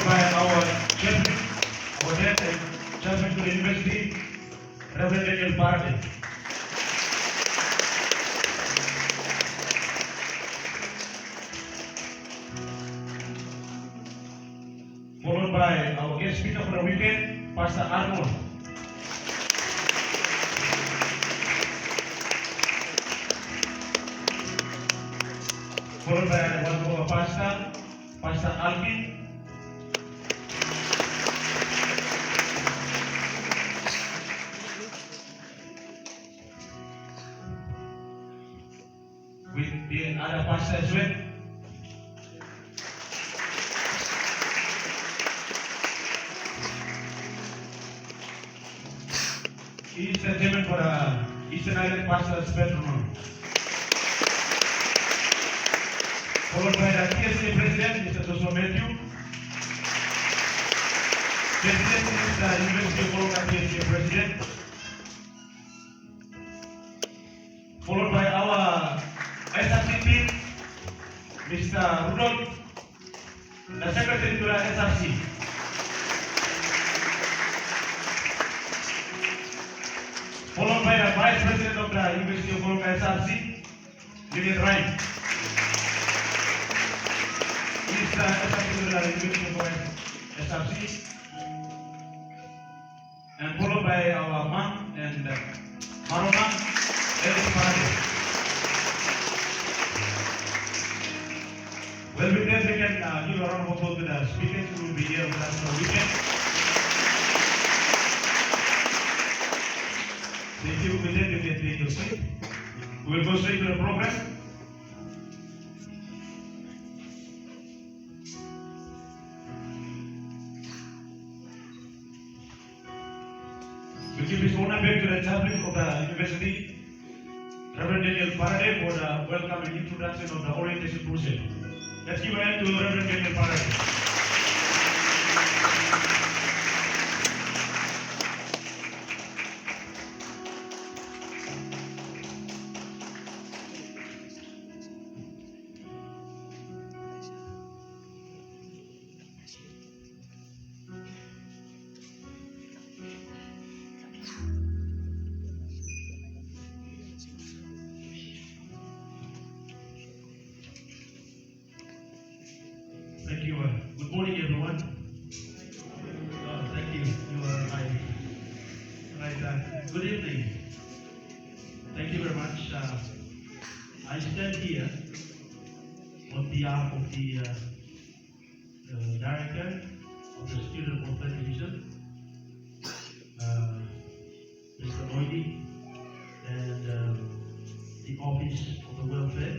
by our chairman, our head and chairman to the university, Reverend Daniel Parade. Followed by our guest speaker for the weekend, Pastor Arnold. Followed by one of our pastor, Pastor Alvin. With the other pastor as well. He is the chairman for Eastern Island Pastors Patronum. Followed by the TSA President, Mr. Joshua Matthew. President is the University of Bologna TSA President. Followed by our SRC team, Mr. Rudolph, the Secretary to the SRC. Followed by the Vice President of the University of Bologna SRC, Lilian Ryan. He is the SRC to the University of Bologna SRC. And followed by our mom and Maroma, Eric Parade. Well, with that, we can give a round of applause to the speakers who will be here with us for the weekend. Thank you. With that, you can take your seat. We will go straight to the program. We give this honor back to the chaplain of the university, Reverend Daniel Parade, for the welcome and introduction of the orientation process. Let's give a hand to Reverend Daniel Parade. Thank you. Good morning, everyone. Thank you. You are right. Good evening. Thank you very much. I stand here on behalf of the director of the Student Welfare Division, Mr. Moidi, and the Office of the Welfare.